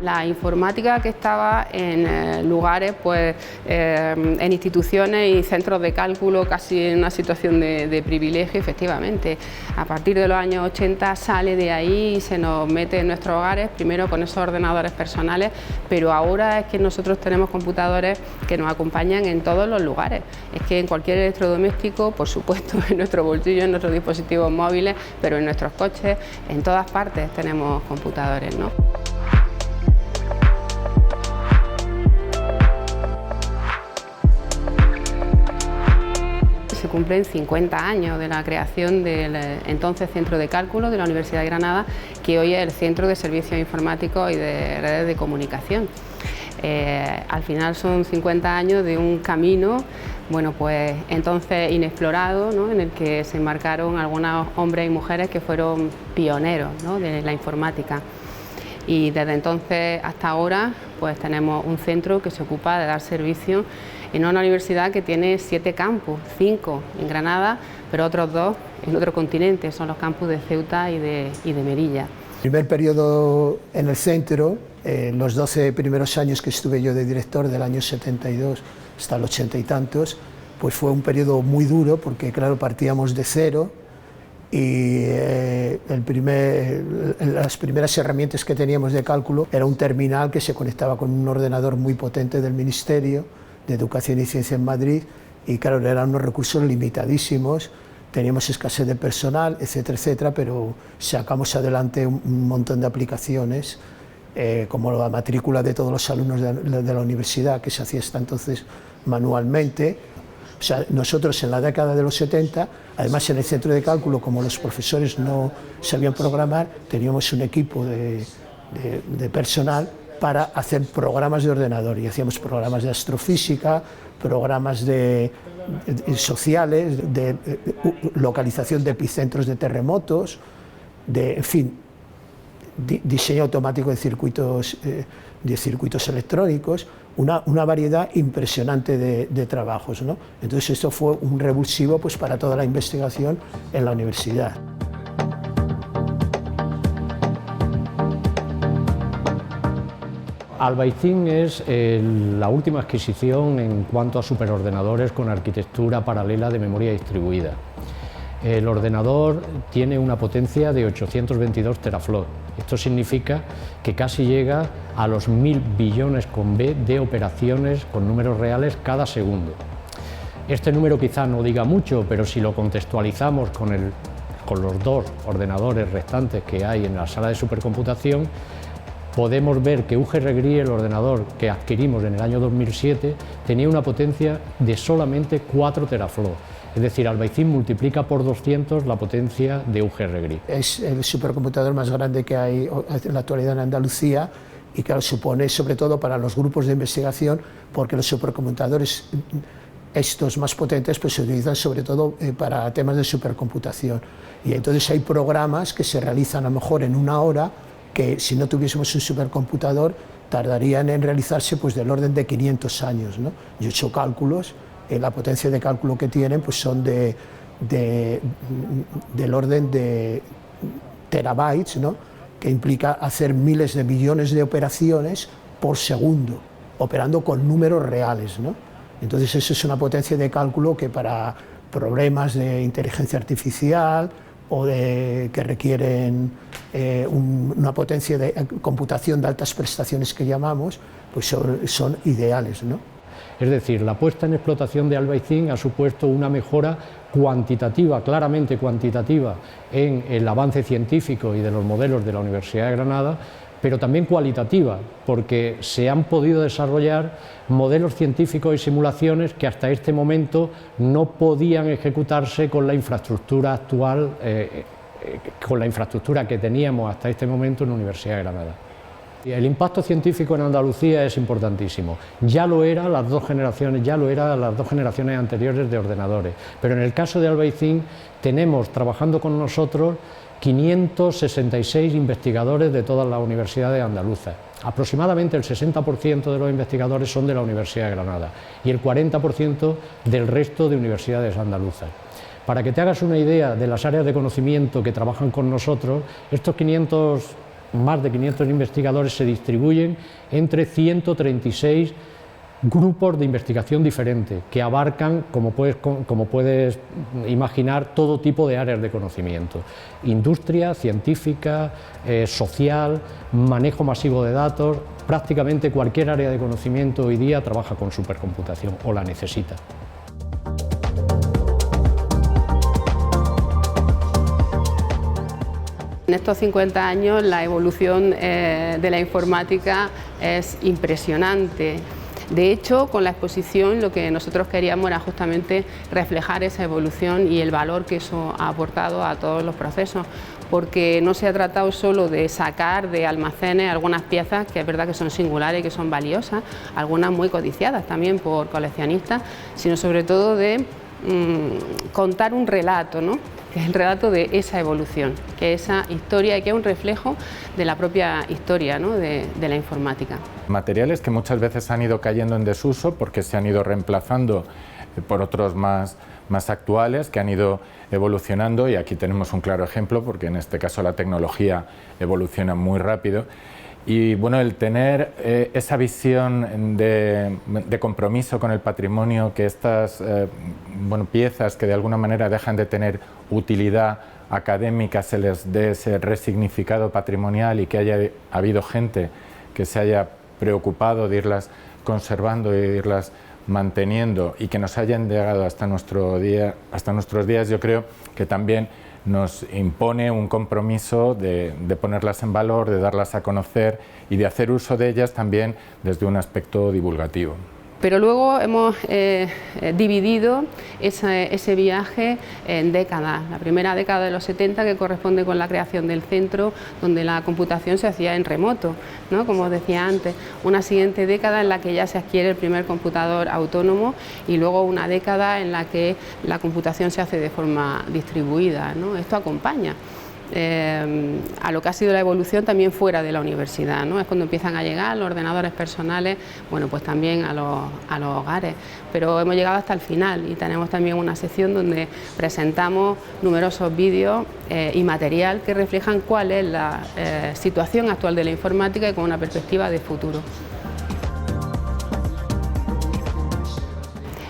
La informática que estaba en lugares, pues, en instituciones y centros de cálculo casi en una situación de privilegio, efectivamente. A partir de los años 80 sale de ahí y se nos mete en nuestros hogares, primero con esos ordenadores personales, pero ahora es que nosotros tenemos computadores que nos acompañan en todos los lugares. Es que en cualquier electrodoméstico, por supuesto, en nuestro bolsillo, en nuestros dispositivos móviles, pero en nuestros coches, en todas partes tenemos computadores, ¿no? Se cumplen 50 años de la creación del entonces Centro de Cálculo de la Universidad de Granada, que hoy es el Centro de Servicios Informáticos y de Redes de Comunicación. Al final son 50 años de un camino, bueno, pues entonces inexplorado, ¿no?, en el que se embarcaron algunos hombres y mujeres que fueron pioneros, ¿no?, de la informática. Y desde entonces hasta ahora pues tenemos un centro que se ocupa de dar servicio en una universidad que tiene 7 campus, 5 en Granada, pero otros 2 en otro continente, son los campus de Ceuta y de Melilla. El primer periodo en el centro, los 12 primeros años que estuve yo de director, del año 72 hasta el 80 y tantos, pues fue un periodo muy duro porque claro, partíamos de cero y las primeras herramientas que teníamos de cálculo era un terminal que se conectaba con un ordenador muy potente del Ministerio de Educación y Ciencia en Madrid y claro, eran unos recursos limitadísimos, teníamos escasez de personal, etcétera, etcétera, pero sacamos adelante un montón de aplicaciones, como la matrícula de todos los alumnos de la universidad, que se hacía hasta entonces manualmente. O sea, nosotros en la década de los 70, además en el centro de cálculo, como los profesores no sabían programar, teníamos un equipo de personal para hacer programas de ordenador y hacíamos programas de astrofísica, programas sociales, de localización de epicentros de terremotos, en fin, diseño automático de circuitos electrónicos, una variedad impresionante de trabajos, ¿no? Entonces esto fue un revulsivo pues, para toda la investigación en la universidad. Albaicín es la última adquisición en cuanto a superordenadores con arquitectura paralela de memoria distribuida. El ordenador tiene una potencia de 822 teraflops. Esto significa que casi llega a los 1000 billones con B de operaciones con números reales cada segundo. Este número quizá no diga mucho, pero si lo contextualizamos con los 2 ordenadores restantes que hay en la sala de supercomputación, podemos ver que UGR-GRI, el ordenador que adquirimos en el año 2007, tenía una potencia de solamente 4 teraflops. Es decir, Albaicín multiplica por 200 la potencia de UGR-GRI. Es el supercomputador más grande que hay en la actualidad en Andalucía y claro, supone sobre todo para los grupos de investigación, porque los supercomputadores estos más potentes pues, se utilizan sobre todo para temas de supercomputación. Y entonces hay programas que se realizan a lo mejor en 1 hora, que si no tuviésemos un supercomputador tardarían en realizarse pues, del orden de 500 años, ¿no? Yo he hecho cálculos, la potencia de cálculo que tienen pues, son del orden de terabytes, ¿no? Que implica hacer miles de millones de operaciones por segundo, operando con números reales, ¿no? Entonces eso es una potencia de cálculo que para problemas de inteligencia artificial o que requieren una potencia de computación de altas prestaciones que llamamos, pues son ideales, ¿no? Es decir, la puesta en explotación de Albaicín ha supuesto una mejora cuantitativa, claramente cuantitativa, en el avance científico y de los modelos de la Universidad de Granada, pero también cualitativa, porque se han podido desarrollar modelos científicos y simulaciones que hasta este momento no podían ejecutarse con la infraestructura actual, con la infraestructura que teníamos hasta este momento en la Universidad de Granada. El impacto científico en Andalucía es importantísimo. Ya lo era las 2 generaciones, anteriores de ordenadores, pero en el caso de Albaicín tenemos trabajando con nosotros 566 investigadores de todas las universidades andaluzas. Aproximadamente el 60% de los investigadores son de la Universidad de Granada y el 40% del resto de universidades andaluzas. Para que te hagas una idea de las áreas de conocimiento que trabajan con nosotros, estos más de 500 investigadores se distribuyen entre 136 grupos de investigación diferentes que abarcan, como puedes imaginar, todo tipo de áreas de conocimiento: industria, científica, social, manejo masivo de datos. Prácticamente cualquier área de conocimiento hoy día trabaja con supercomputación o la necesita. En estos 50 años la evolución de la informática es impresionante. De hecho, con la exposición lo que nosotros queríamos era justamente reflejar esa evolución y el valor que eso ha aportado a todos los procesos, porque no se ha tratado solo de sacar de almacenes algunas piezas que es verdad que son singulares y que son valiosas, algunas muy codiciadas también por coleccionistas, sino sobre todo de contar un relato, ¿no? Que es el relato de esa evolución, que es esa historia y que es un reflejo de la propia historia, ¿no? de la informática. Materiales que muchas veces han ido cayendo en desuso porque se han ido reemplazando por otros más actuales que han ido evolucionando, y aquí tenemos un claro ejemplo porque en este caso la tecnología evoluciona muy rápido. Y bueno, el tener esa visión de compromiso con el patrimonio, que estas piezas que de alguna manera dejan de tener utilidad académica se les dé ese resignificado patrimonial y que haya habido gente que se haya preocupado de irlas conservando y irlas manteniendo y que nos hayan llegado hasta nuestros días, yo creo que también nos impone un compromiso de ponerlas en valor, de darlas a conocer y de hacer uso de ellas también desde un aspecto divulgativo. Pero luego hemos dividido ese viaje en décadas. La primera década de los 70, que corresponde con la creación del centro, donde la computación se hacía en remoto, ¿no? Como os decía antes. Una siguiente década en la que ya se adquiere el primer computador autónomo, y luego una década en la que la computación se hace de forma distribuida, ¿no? Esto acompaña a lo que ha sido la evolución también fuera de la universidad, ¿no? Es cuando empiezan a llegar los ordenadores personales, bueno, pues también a los hogares, pero hemos llegado hasta el final y tenemos también una sección donde presentamos numerosos vídeos y material que reflejan cuál es la situación actual de la informática y con una perspectiva de futuro.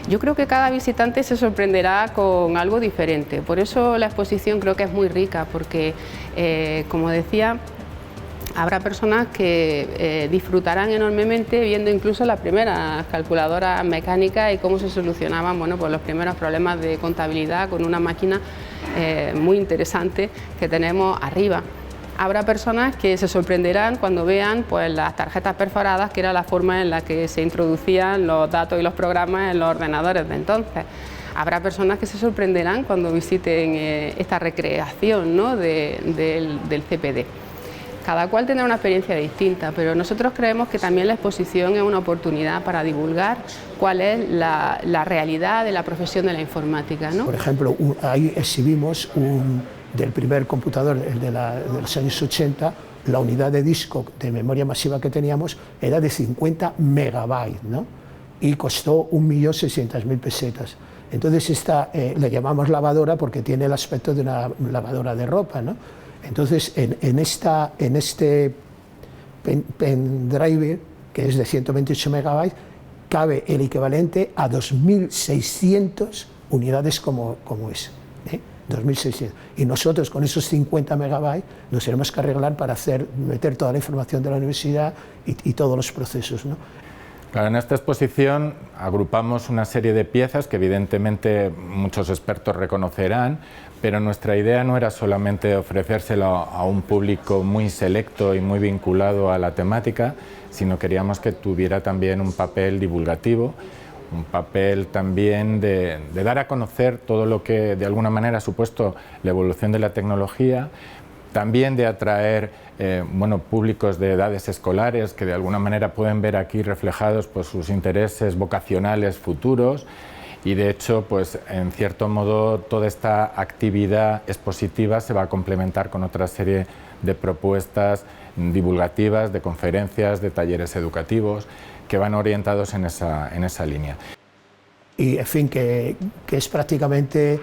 Yo creo que cada visitante se sorprenderá con algo diferente, por eso la exposición creo que es muy rica, porque, como decía, habrá personas que disfrutarán enormemente viendo incluso las primeras calculadoras mecánicas y cómo se solucionaban, bueno, pues los primeros problemas de contabilidad con una máquina muy interesante que tenemos arriba. Habrá personas que se sorprenderán cuando vean pues, las tarjetas perforadas, que era la forma en la que se introducían los datos y los programas en los ordenadores de entonces. Habrá personas que se sorprenderán cuando visiten esta recreación, ¿no? del CPD. Cada cual tendrá una experiencia distinta, pero nosotros creemos que también la exposición es una oportunidad para divulgar cuál es la realidad de la profesión de la informática, ¿no? Por ejemplo, ahí exhibimos del primer computador, el de los años 80, la unidad de disco de memoria masiva que teníamos era de 50 megabytes, ¿no? Y costó 1.600.000 pesetas. Entonces esta le llamamos lavadora porque tiene el aspecto de una lavadora de ropa, ¿no? Entonces en este pendrive, que es de 128 megabytes, cabe el equivalente a 2.600 unidades como ese, ¿eh? 2.600. Y nosotros con esos 50 megabytes nos tenemos que arreglar para meter toda la información de la universidad y todos los procesos, ¿no? Claro, en esta exposición agrupamos una serie de piezas que evidentemente muchos expertos reconocerán, pero nuestra idea no era solamente ofrecérselo a un público muy selecto y muy vinculado a la temática, sino queríamos que tuviera también un papel divulgativo, un papel también de dar a conocer todo lo que de alguna manera ha supuesto la evolución de la tecnología, también de atraer públicos de edades escolares que de alguna manera pueden ver aquí reflejados pues, sus intereses vocacionales futuros, y de hecho pues, en cierto modo toda esta actividad expositiva se va a complementar con otra serie de propuestas divulgativas, de conferencias, de talleres educativos que van orientados en esa línea. Y en fin, que es prácticamente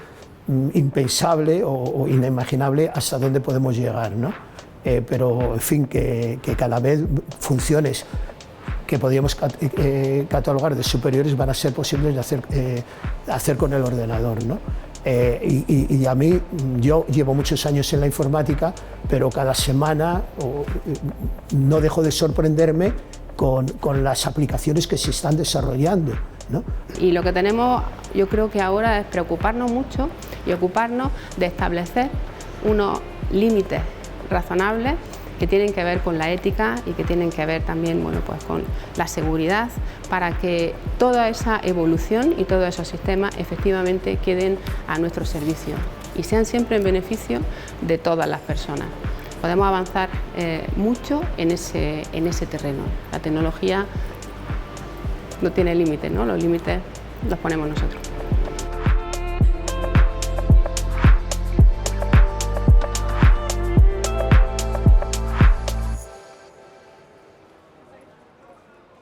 impensable o inimaginable hasta dónde podemos llegar, ¿no? pero en fin, que cada vez funciones que podíamos catalogar de superiores van a ser posibles de hacer con el ordenador, ¿no? Y a mí, yo llevo muchos años en la informática, pero cada semana no dejo de sorprenderme con las aplicaciones que se están desarrollando, ¿no? Y lo que tenemos, yo creo que ahora es preocuparnos mucho y ocuparnos de establecer unos límites razonables que tienen que ver con la ética y que tienen que ver también, bueno, pues con la seguridad, para que toda esa evolución y todos esos sistemas efectivamente queden a nuestro servicio y sean siempre en beneficio de todas las personas. Podemos avanzar mucho en ese terreno. La tecnología no tiene límites, ¿no? Los límites los ponemos nosotros.